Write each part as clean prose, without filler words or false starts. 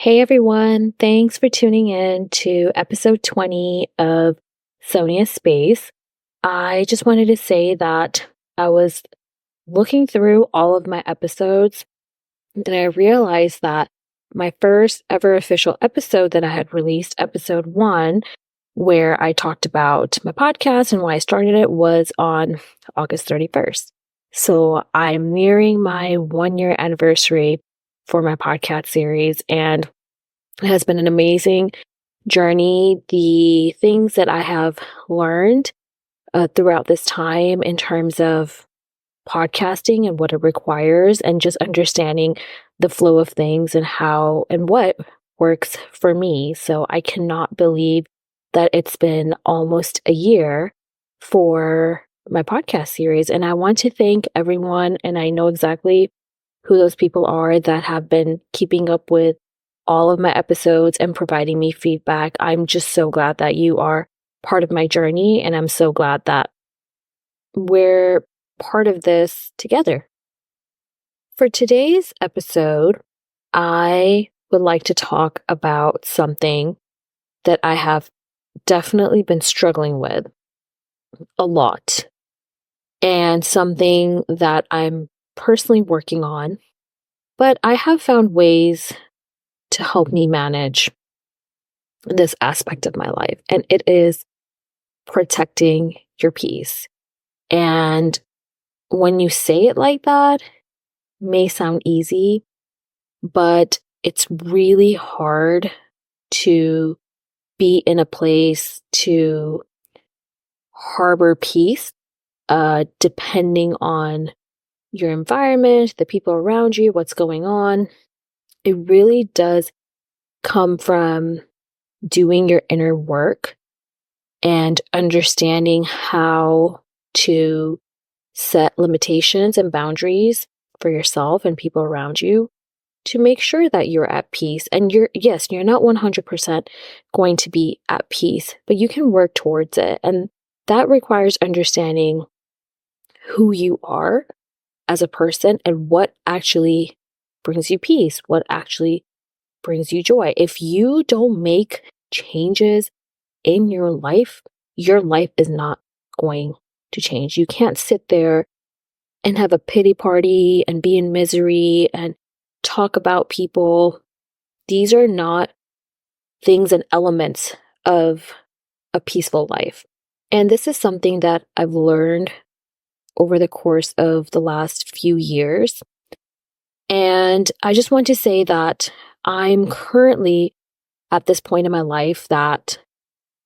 Hey everyone, thanks for tuning in to episode 20 of Sonia Space. I just wanted to say that I was looking through all of my episodes and I realized that my first ever official episode that I had released, episode 1, where I talked about my podcast and why I started it, was on August 31st. So I'm nearing my 1-year anniversary for my podcast series, and it has been an amazing journey. The things that I have learned throughout this time in terms of podcasting and what it requires, and just understanding the flow of things and how and what works for me. So I cannot believe that it's been almost a year for my podcast series. And I want to thank everyone, and I know exactly who those people are that have been keeping up with all of my episodes and providing me feedback. I'm just so glad that you are part of my journey, and I'm so glad that we're part of this together. For today's episode, I would like to talk about something that I have definitely been struggling with a lot, and something that I'm personally working on, but I have found ways to help me manage this aspect of my life, and it is protecting your peace. And when you say it like that, it may sound easy, but it's really hard to be in a place to harbor peace, depending on your environment, the people around you, what's going on. It really does come from doing your inner work and understanding how to set limitations and boundaries for yourself and people around you to make sure that you're at peace. And you're not 100% going to be at peace, but you can work towards it. And that requires understanding who you are as a person and what actually brings you peace, what actually brings you joy. If you don't make changes in your life is not going to change. You can't sit there and have a pity party and be in misery and talk about people. These are not things and elements of a peaceful life. And this is something that I've learned over the course of the last few years. And I just want to say that I'm currently at this point in my life that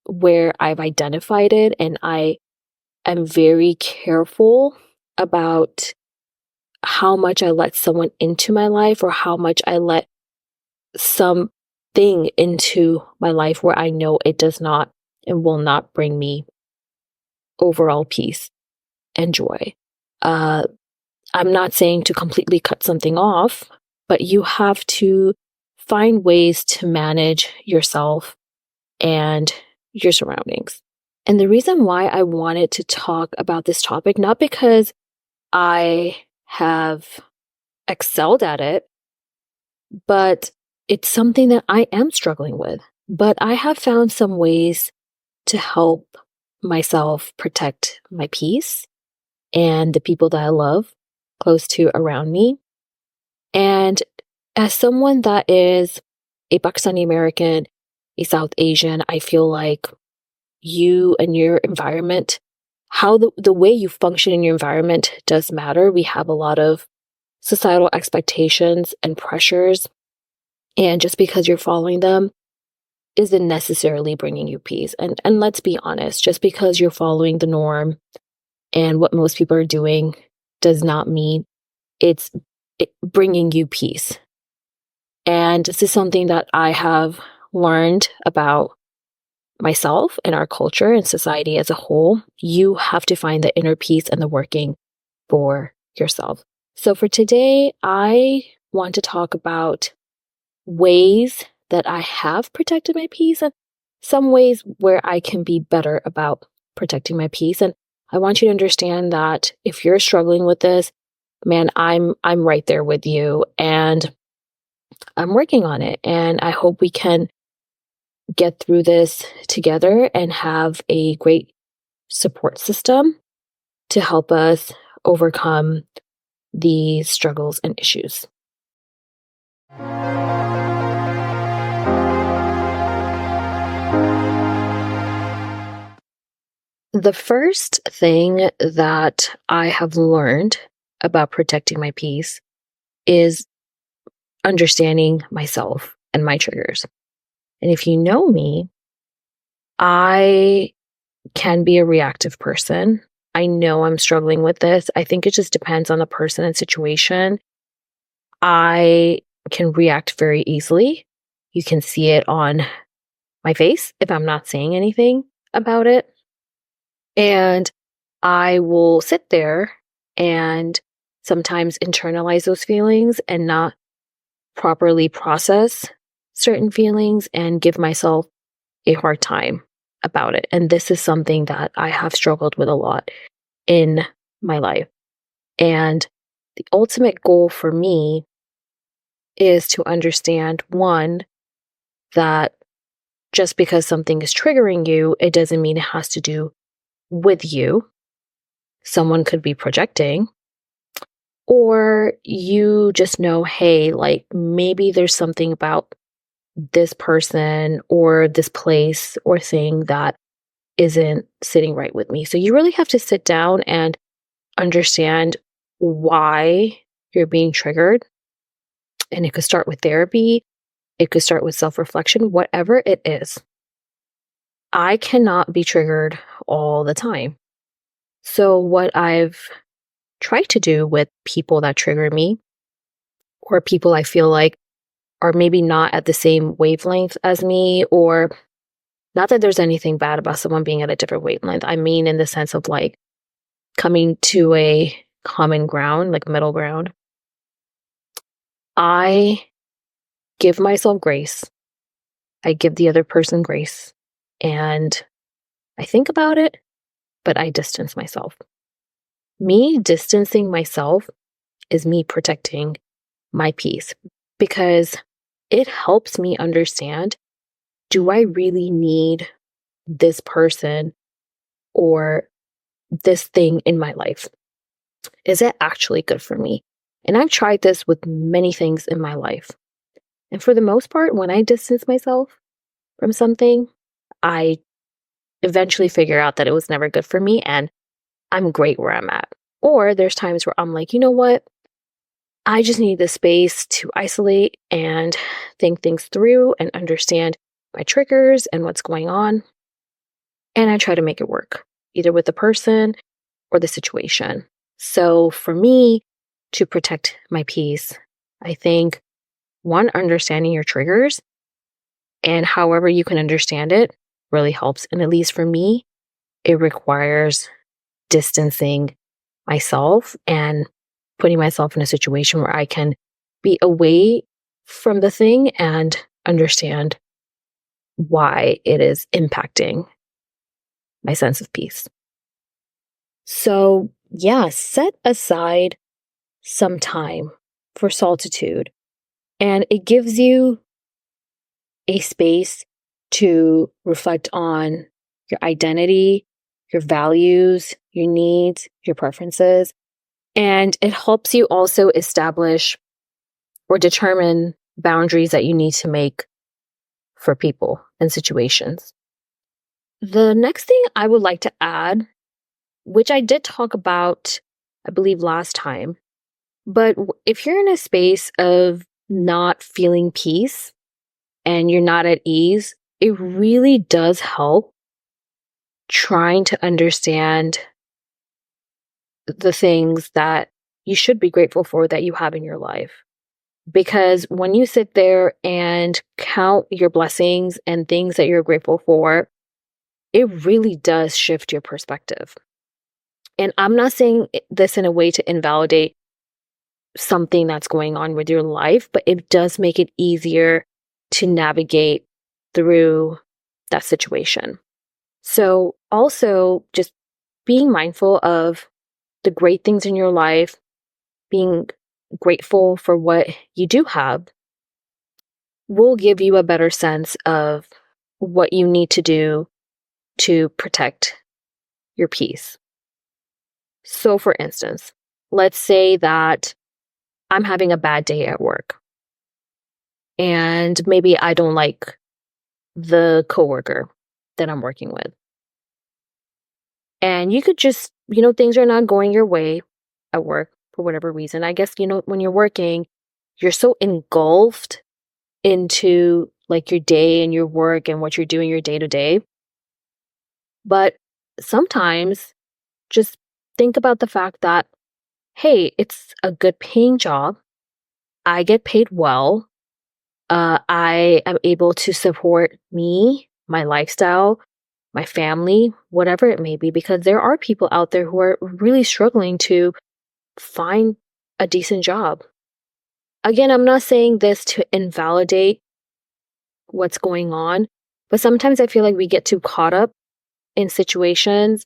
where I've identified it, and I am very careful about how much I let someone into my life, or how much I let something into my life where I know it does not and will not bring me overall peace and joy. I'm not saying to completely cut something off, but you have to find ways to manage yourself and your surroundings. And the reason why I wanted to talk about this topic, not because I have excelled at it, but it's something that I am struggling with. But I have found some ways to help myself protect my peace and the people that I love close to around me. And as someone that is a Pakistani American, a South Asian, I feel like you and your environment, how the way you function in your environment does matter. We have a lot of societal expectations and pressures, and just because you're following them isn't necessarily bringing you peace. And let's be honest, just because you're following the norm and what most people are doing does not mean it's bringing you peace. And this is something that I have learned about myself and our culture and society as a whole. You have to find the inner peace and the working for yourself. So for today, I want to talk about ways that I have protected my peace and some ways where I can be better about protecting my peace. And I want you to understand that if you're struggling with this, man, I'm right there with you. And I'm working on it, and I hope we can get through this together and have a great support system to help us overcome these struggles and issues. The first thing that I have learned about protecting my peace is understanding myself and my triggers. And if you know me, I can be a reactive person. I know I'm struggling with this. I think it just depends on the person and situation. I can react very easily. You can see it on my face if I'm not saying anything about it. And I will sit there and sometimes internalize those feelings and not properly process certain feelings and give myself a hard time about it. And this is something that I have struggled with a lot in my life. And the ultimate goal for me is to understand, one, that just because something is triggering you, it doesn't mean it has to do with you. Someone could be projecting, or you just know, hey, like maybe there's something about this person or this place or thing that isn't sitting right with me. So you really have to sit down and understand why you're being triggered. And it could start with therapy, it could start with self reflection, whatever it is. I cannot be triggered all the time. So, what I've tried to do with people that trigger me, or people I feel like are maybe not at the same wavelength as me, or not that there's anything bad about someone being at a different wavelength. I mean, in the sense of like coming to a common ground, like middle ground. I give myself grace. I give the other person grace. And I think about it, but I distance myself. Me distancing myself is me protecting my peace because it helps me understand, do I really need this person or this thing in my life? Is it actually good for me? And I've tried this with many things in my life. And for the most part, when I distance myself from something, I eventually figure out that it was never good for me and I'm great where I'm at. Or there's times where I'm like, you know what? I just need the space to isolate and think things through and understand my triggers and what's going on. And I try to make it work, either with the person or the situation. So for me to protect my peace, I think one, understanding your triggers and however you can understand it really helps. And at least for me, it requires distancing myself and putting myself in a situation where I can be away from the thing and understand why it is impacting my sense of peace. So, yeah, set aside some time for solitude, and it gives you a space to reflect on your identity, your values, your needs, your preferences. And it helps you also establish or determine boundaries that you need to make for people and situations. The next thing I would like to add, which I did talk about, I believe, last time, but if you're in a space of not feeling peace and you're not at ease, it really does help trying to understand the things that you should be grateful for that you have in your life. Because when you sit there and count your blessings and things that you're grateful for, it really does shift your perspective. And I'm not saying this in a way to invalidate something that's going on with your life, but it does make it easier to navigate through that situation. So also just being mindful of the great things in your life, being grateful for what you do have, will give you a better sense of what you need to do to protect your peace. So, for instance, let's say that I'm having a bad day at work and maybe I don't like the coworker that I'm working with. And you could just, things are not going your way at work for whatever reason. I guess, when you're working, you're so engulfed into like your day and your work and what you're doing your day to day. But sometimes just think about the fact that, hey, it's a good paying job. I get paid well. I am able to support me, my lifestyle, my family, whatever it may be, because there are people out there who are really struggling to find a decent job. Again, I'm not saying this to invalidate what's going on, but sometimes I feel like we get too caught up in situations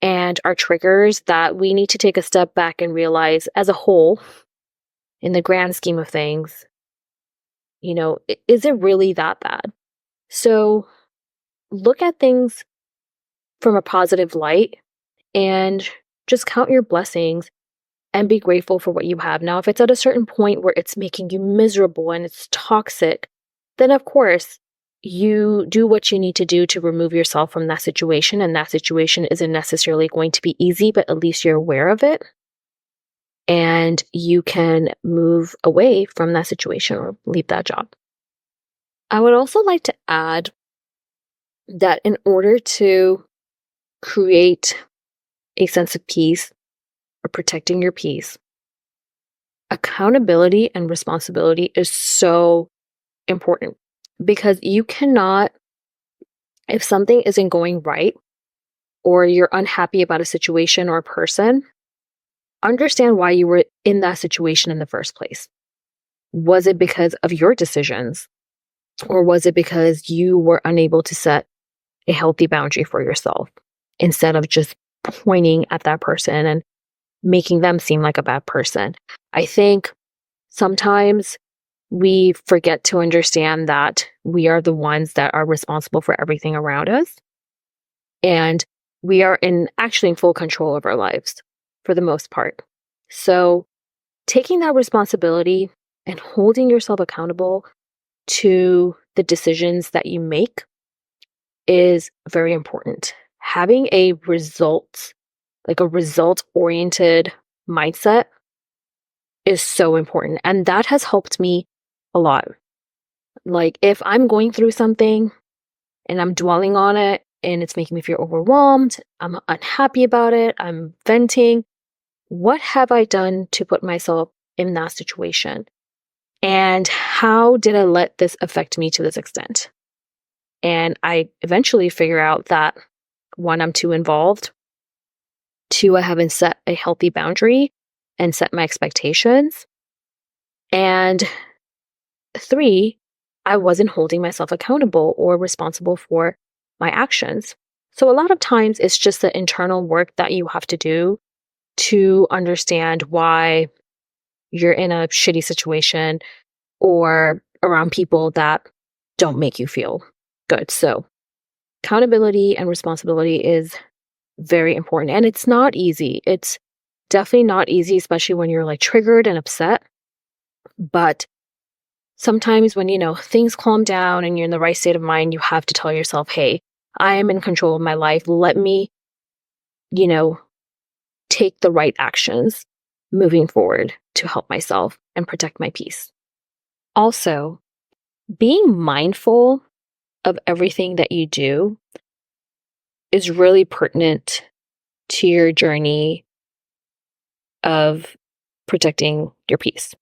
and our triggers that we need to take a step back and realize as a whole, in the grand scheme of things, is it really that bad? So look at things from a positive light and just count your blessings and be grateful for what you have. Now, if it's at a certain point where it's making you miserable and it's toxic, then of course you do what you need to do to remove yourself from that situation. And that situation isn't necessarily going to be easy, but at least you're aware of it. And you can move away from that situation or leave that job. I would also like to add that in order to create a sense of peace or protecting your peace, accountability and responsibility is so important, because you cannot, if something isn't going right or you're unhappy about a situation or a person, understand why you were in that situation in the first place. Was it because of your decisions? Or was it because you were unable to set a healthy boundary for yourself instead of just pointing at that person and making them seem like a bad person? I think sometimes we forget to understand that we are the ones that are responsible for everything around us. And we are actually in full control of our lives for the most part. So taking that responsibility and holding yourself accountable to the decisions that you make is very important. Having a result-oriented mindset is so important. And that has helped me a lot. Like if I'm going through something and I'm dwelling on it and it's making me feel overwhelmed, I'm unhappy about it, I'm venting, what have I done to put myself in that situation? And how did I let this affect me to this extent? And I eventually figure out that 1, I'm too involved. 2, I haven't set a healthy boundary and set my expectations. And 3, I wasn't holding myself accountable or responsible for my actions. So a lot of times it's just the internal work that you have to do to understand why you're in a shitty situation or around people that don't make you feel good. So accountability and responsibility is very important. And it's not easy. It's definitely not easy, especially when you're like triggered and upset. But sometimes when, things calm down and you're in the right state of mind, you have to tell yourself, hey, I am in control of my life. Let me, take the right actions moving forward to help myself and protect my peace. Also, being mindful of everything that you do is really pertinent to your journey of protecting your peace.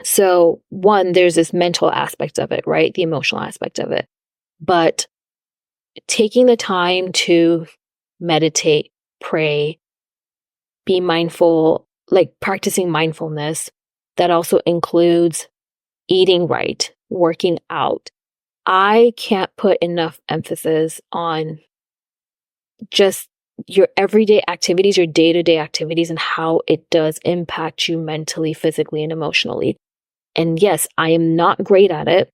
So 1, there's this mental aspect of it, right? The emotional aspect of it. But taking the time to meditate, pray, be mindful, like practicing mindfulness, that also includes eating right, working out. I can't put enough emphasis on just your everyday activities, your day-to-day activities, and how it does impact you mentally, physically, and emotionally. And yes, I am not great at it,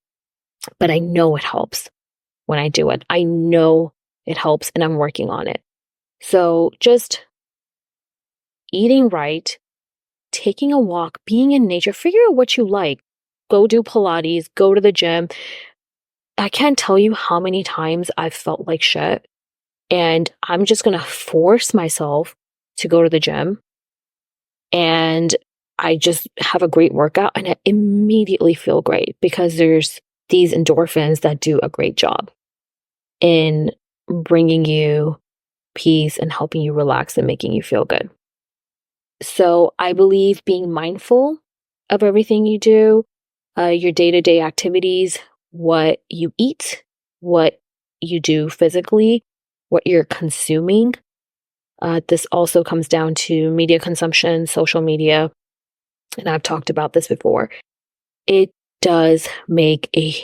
but I know it helps when I do it. I know it helps and I'm working on it. So just eating right, taking a walk, being in nature, figure out what you like. Go do Pilates, go to the gym. I can't tell you how many times I've felt like shit. And I'm just going to force myself to go to the gym. And I just have a great workout and I immediately feel great because there's these endorphins that do a great job in bringing you peace and helping you relax and making you feel good. So I believe being mindful of everything you do, your day-to-day activities, what you eat, what you do physically, what you're consuming. This also comes down to media consumption, social media, and I've talked about this before. It does make a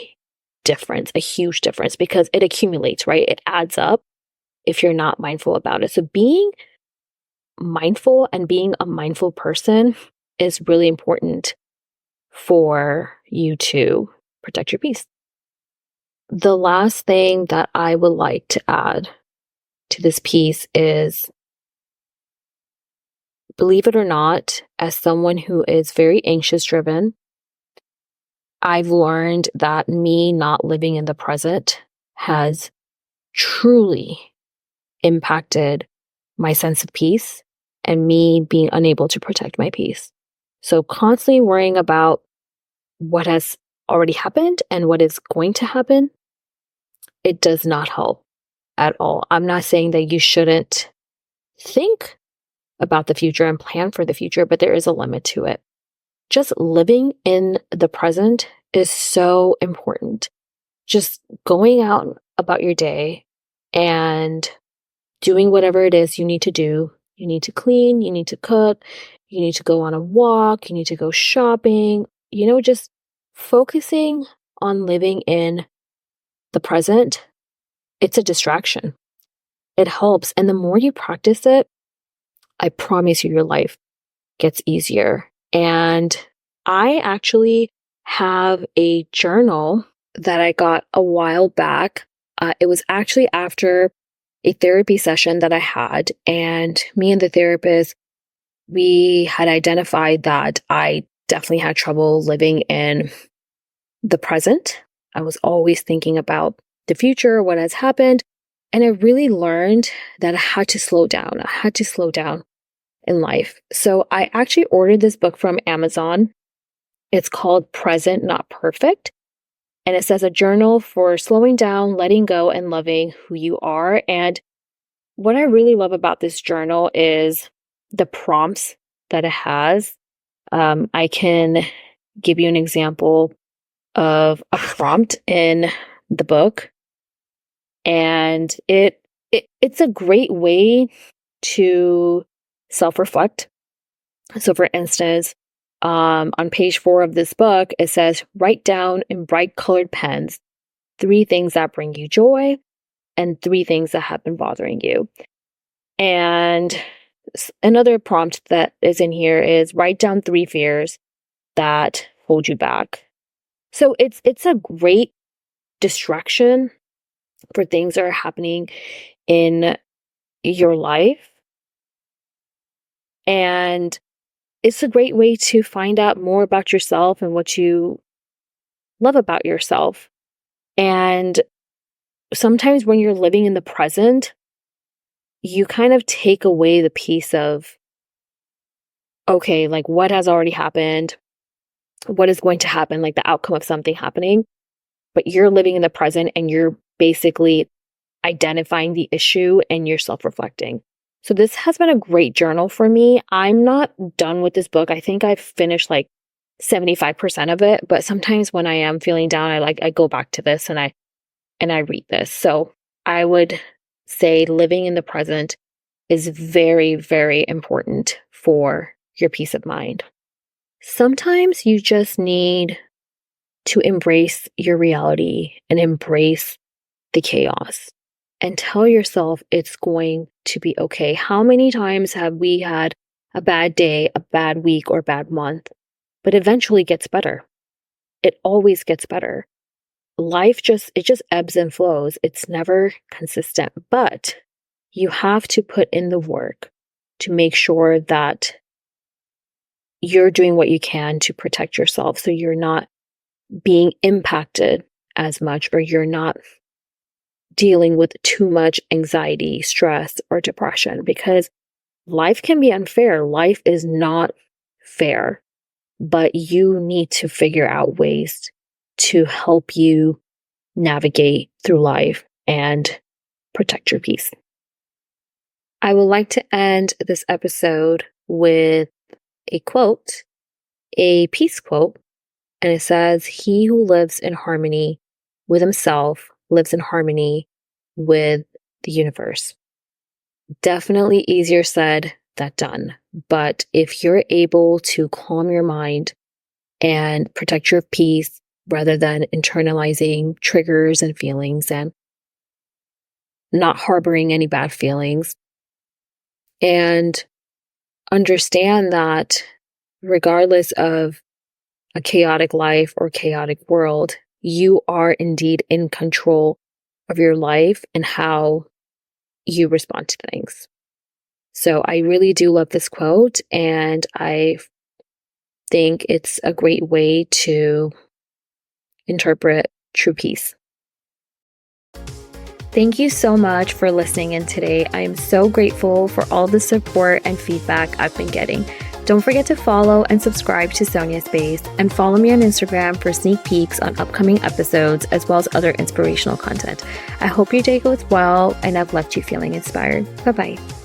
difference, a huge difference, because it accumulates, right? It adds up if you're not mindful about it. So being mindful and being a mindful person is really important for you to protect your peace. The last thing that I would like to add to this piece is, believe it or not, as someone who is very anxious driven, I've learned that me not living in the present has truly impacted my sense of peace and me being unable to protect my peace. So constantly worrying about what has already happened and what is going to happen, it does not help at all. I'm not saying that you shouldn't think about the future and plan for the future, but there is a limit to it. Just living in the present is so important. Just going out about your day and doing whatever it is you need to do. You need to clean, you need to cook, you need to go on a walk, you need to go shopping, just focusing on living in the present. It's a distraction. It helps. And the more you practice it, I promise you, your life gets easier. And I actually have a journal that I got a while back. It was actually after a therapy session that I had, and me and the therapist, we had identified that I definitely had trouble living in the present. I was always thinking about the future, what has happened, and I really learned that I had to slow down. I had to slow down in life. So I actually ordered this book from Amazon. It's called Present Not Perfect. And it says a journal for slowing down, letting go, and loving who you are. And what I really love about this journal is the prompts that it has. I can give you an example of a prompt in the book. And it's a great way to self-reflect. So for instance, on page 4 of this book, it says, write down in bright colored pens 3 things that bring you joy and 3 things that have been bothering you. And another prompt that is in here is write down 3 fears that hold you back. So it's a great distraction for things that are happening in your life. And it's a great way to find out more about yourself and what you love about yourself. And sometimes when you're living in the present, you kind of take away the piece of, okay, like what has already happened, what is going to happen, like the outcome of something happening. But you're living in the present and you're basically identifying the issue and you're self-reflecting. So this has been a great journal for me. I'm not done with this book. I think I've finished like 75% of it, but sometimes when I am feeling down, I go back to this and I read this. So I would say living in the present is very, very important for your peace of mind. Sometimes you just need to embrace your reality and embrace the chaos and tell yourself it's going to be okay. How many times have we had a bad day, a bad week, or bad month, but eventually gets better? it always gets better. Life just ebbs and flows. It's never consistent, but you have to put in the work to make sure that you're doing what you can to protect yourself so you're not being impacted as much, or you're not dealing with too much anxiety, stress, or depression, because life can be unfair. Life is not fair, but you need to figure out ways to help you navigate through life and protect your peace. I would like to end this episode with a quote, a peace quote, and it says, "He who lives in harmony with himself lives in harmony with the universe." Definitely easier said than done. But if you're able to calm your mind and protect your peace rather than internalizing triggers and feelings and not harboring any bad feelings, and understand that regardless of a chaotic life or chaotic world, you are indeed in control of your life and how you respond to things. So I really do love this quote, and I think it's a great way to interpret true peace. Thank you so much for listening in today. I am so grateful for all the support and feedback I've been getting. Don't forget to follow and subscribe to Sonia Space, and follow me on Instagram for sneak peeks on upcoming episodes as well as other inspirational content. I hope your day goes well and I've left you feeling inspired. Bye-bye.